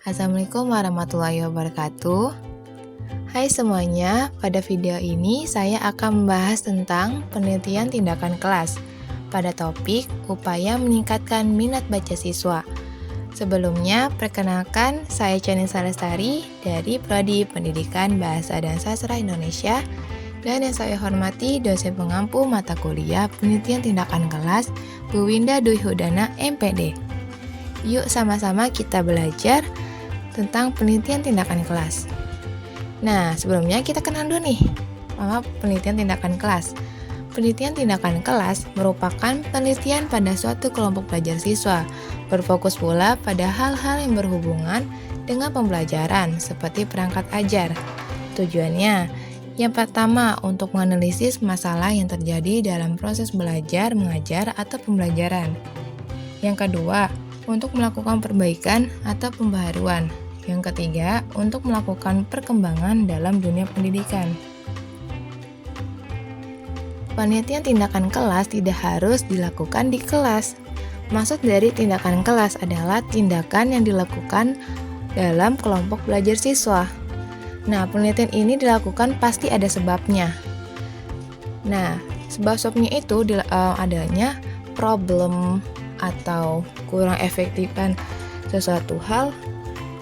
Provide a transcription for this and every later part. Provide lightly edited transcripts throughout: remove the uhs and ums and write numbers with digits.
Assalamualaikum warahmatullahi wabarakatuh. Hai semuanya, pada video ini saya akan membahas tentang penelitian tindakan kelas pada topik upaya meningkatkan minat baca siswa. Sebelumnya, perkenalkan saya Chanisa Lestari dari Prodi Pendidikan Bahasa dan Sastra Indonesia, dan yang saya hormati dosen pengampu mata kuliah penelitian tindakan kelas Bu Winda Dwi Hudana MPD. Yuk sama-sama kita belajar tentang penelitian tindakan kelas. Nah, sebelumnya kita kenal dulu nih sama penelitian tindakan kelas. Penelitian tindakan kelas merupakan penelitian pada suatu kelompok belajar siswa, berfokus pula pada hal-hal yang berhubungan dengan pembelajaran seperti perangkat ajar. Tujuannya, yang pertama untuk menganalisis masalah yang terjadi dalam proses belajar, mengajar, atau pembelajaran. Yang kedua, untuk melakukan perbaikan atau pembaharuan. Yang ketiga, untuk melakukan perkembangan dalam dunia pendidikan. Penelitian tindakan kelas tidak harus dilakukan di kelas. Maksud dari tindakan kelas adalah tindakan yang dilakukan dalam kelompok belajar siswa. Nah, penelitian ini dilakukan pasti ada sebabnya. Nah, sebab-sebabnya itu adanya problem atau kurang efektifan sesuatu hal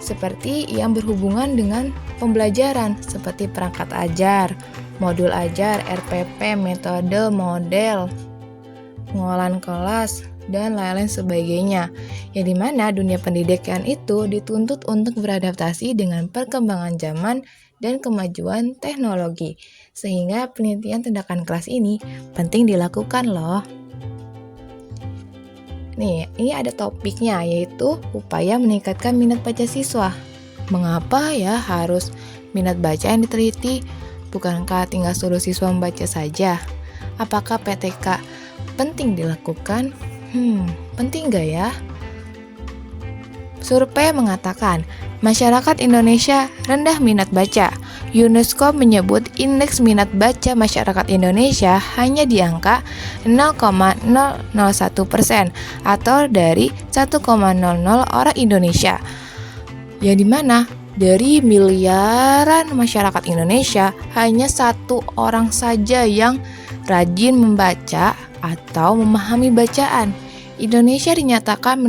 seperti yang berhubungan dengan pembelajaran seperti perangkat ajar, modul ajar, RPP, metode, model, pengolahan kelas, dan lain-lain sebagainya. Yang dimana dunia pendidikan itu dituntut untuk beradaptasi dengan perkembangan zaman dan kemajuan teknologi. Sehingga penelitian tindakan kelas ini penting dilakukan loh. Nih, ini ada topiknya yaitu upaya meningkatkan minat baca siswa. Mengapa ya harus minat baca yang diteliti? Bukankah tinggal suruh siswa membaca saja? Apakah PTK penting dilakukan? Penting gak ya? Survei mengatakan, masyarakat Indonesia rendah minat baca. UNESCO menyebut indeks minat baca masyarakat Indonesia hanya di angka 0,001% atau dari 1,00 orang Indonesia. Yang dimana dari miliaran masyarakat Indonesia hanya 1 orang saja yang rajin membaca atau memahami bacaan. Indonesia dinyatakan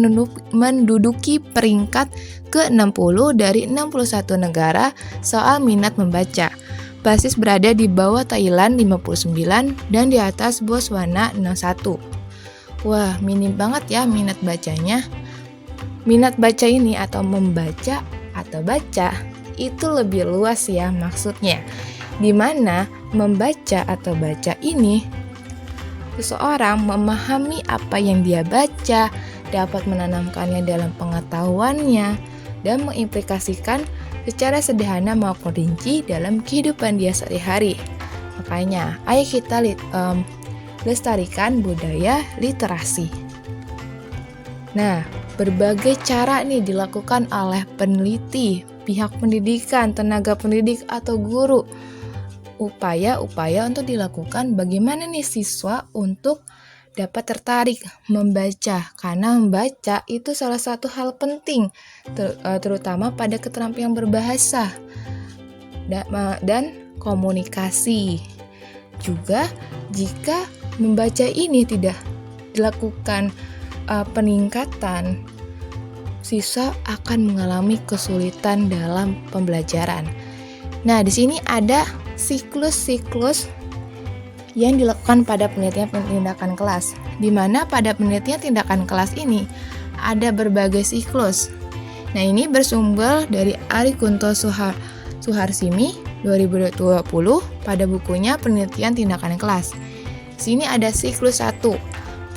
menduduki peringkat ke-60 dari 61 negara soal minat membaca. Basis berada di bawah Thailand 59 dan di atas Botswana 61. Wah, minim banget ya minat bacanya. Minat baca ini atau membaca atau baca itu lebih luas ya maksudnya. Di mana membaca atau baca ini seseorang memahami apa yang dia baca, dapat menanamkannya dalam pengetahuannya, dan mengimplikasikan secara sederhana maupun rinci dalam kehidupan dia sehari-hari. Makanya, ayo kita lestarikan budaya literasi. Nah, berbagai cara nih dilakukan oleh peneliti, pihak pendidikan, tenaga pendidik, atau guru. Upaya-upaya untuk dilakukan bagaimana nih siswa untuk dapat tertarik membaca, karena membaca itu salah satu hal penting terutama pada keterampilan berbahasa dan komunikasi. Juga jika membaca ini tidak dilakukan peningkatan, siswa akan mengalami kesulitan dalam pembelajaran. Nah, di sini ada siklus-siklus yang dilakukan pada penelitian tindakan kelas, di mana pada penelitian tindakan kelas ini ada berbagai siklus. Nah, ini bersumber dari Ari Kunto Suharsimi 2020 pada bukunya Penelitian Tindakan Kelas. Sini ada siklus 1,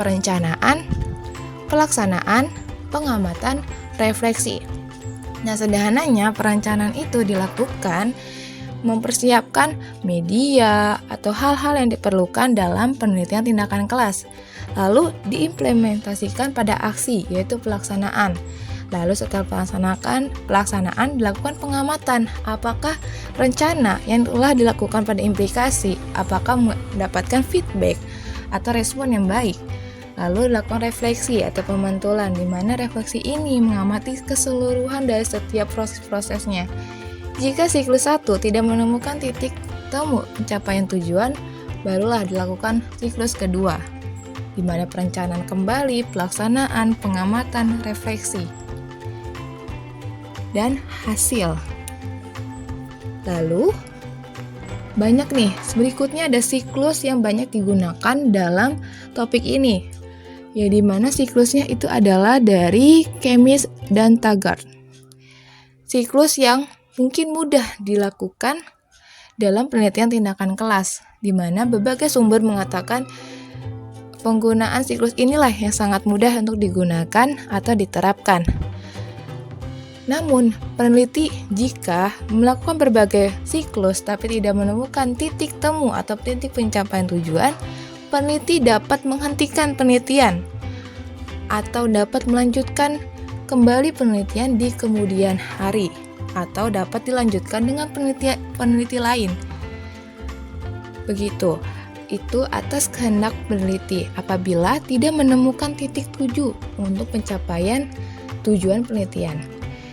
perencanaan, pelaksanaan, pengamatan, refleksi. Nah, sederhananya perencanaan itu dilakukan mempersiapkan media atau hal-hal yang diperlukan dalam penelitian tindakan kelas, lalu diimplementasikan pada aksi, yaitu pelaksanaan. Lalu setelah pelaksanaan dilakukan pengamatan, apakah rencana yang telah dilakukan pada implikasi, apakah mendapatkan feedback atau respon yang baik. Lalu dilakukan refleksi atau pemantulan, di mana refleksi ini mengamati keseluruhan dari setiap proses-prosesnya. Jika siklus 1 tidak menemukan titik temu pencapaian tujuan, barulah dilakukan siklus kedua, di mana perencanaan kembali, pelaksanaan, pengamatan, refleksi, dan hasil. Lalu, banyak nih, berikutnya ada siklus yang banyak digunakan dalam topik ini, ya di mana siklusnya itu adalah dari Chemist dan Taggart. Siklus yang mungkin mudah dilakukan dalam penelitian tindakan kelas, di mana berbagai sumber mengatakan penggunaan siklus inilah yang sangat mudah untuk digunakan atau diterapkan. Namun, peneliti jika melakukan berbagai siklus tapi tidak menemukan titik temu atau titik pencapaian tujuan, peneliti dapat menghentikan penelitian atau dapat melanjutkan kembali penelitian di kemudian hari atau dapat dilanjutkan dengan peneliti lain. Begitu, itu atas kehendak peneliti apabila tidak menemukan titik tuju untuk pencapaian tujuan penelitian.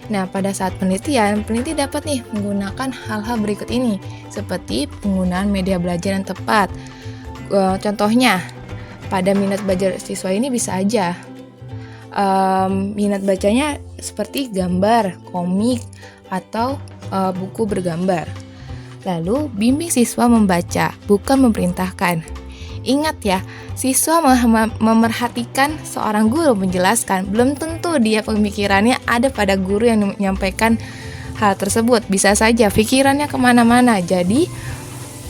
Nah, pada saat penelitian, peneliti dapat nih menggunakan hal-hal berikut ini, seperti penggunaan media belajar yang tepat. Contohnya, pada minat belajar siswa ini bisa aja minat bacanya seperti gambar, komik, atau buku bergambar. Lalu, bimbing siswa membaca, bukan memerintahkan. Ingat ya, siswa memerhatikan seorang guru menjelaskan, belum tentu dia pemikirannya ada pada guru yang menyampaikan hal tersebut. Bisa saja pikirannya kemana-mana. Jadi,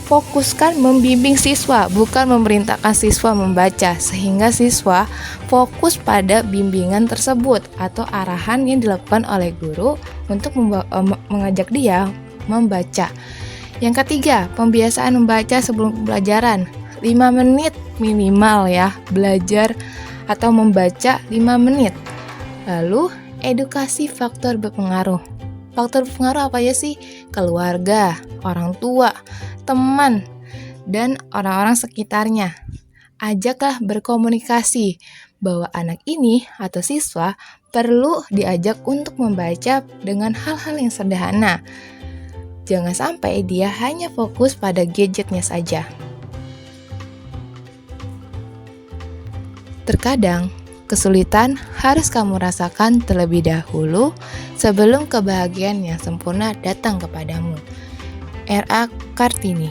fokuskan membimbing siswa, bukan memerintahkan siswa membaca, sehingga siswa fokus pada bimbingan tersebut atau arahan yang dilakukan oleh guru untuk mengajak dia membaca. Yang ketiga, pembiasaan membaca sebelum pembelajaran. 5 menit minimal ya, belajar atau membaca 5 menit. Lalu, edukasi faktor berpengaruh. Faktor berpengaruh apa ya sih? Keluarga, orang tua, teman, dan orang-orang sekitarnya. Ajaklah berkomunikasi bahwa anak ini atau siswa perlu diajak untuk membaca dengan hal-hal yang sederhana. Jangan sampai dia hanya fokus pada gadgetnya saja. Terkadang, kesulitan harus kamu rasakan terlebih dahulu sebelum kebahagiaan yang sempurna datang kepadamu. R.A. Kartini.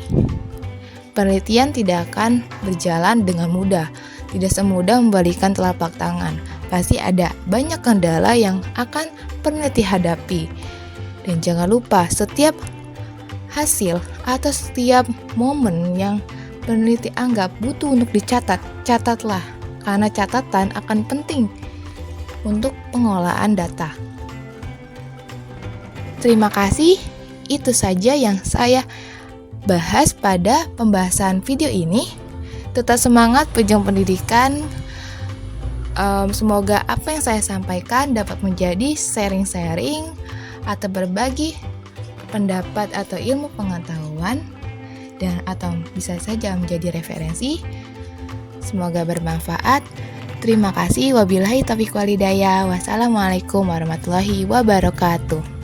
Penelitian tidak akan berjalan dengan mudah, tidak semudah membalikan telapak tangan. Pasti ada banyak kendala yang akan peneliti hadapi. Dan jangan lupa, setiap hasil atau setiap momen yang peneliti anggap butuh untuk dicatat, catatlah. Karena catatan akan penting untuk pengolahan data. Terima kasih, itu saja yang saya bahas pada pembahasan video ini. Tetap semangat pejuang pendidikan. Semoga apa yang saya sampaikan dapat menjadi sharing-sharing atau berbagi pendapat atau ilmu pengetahuan dan atau bisa saja menjadi referensi. Semoga bermanfaat. Terima kasih. Wabillahi taufiq walhidayah. Wassalamualaikum warahmatullahi wabarakatuh.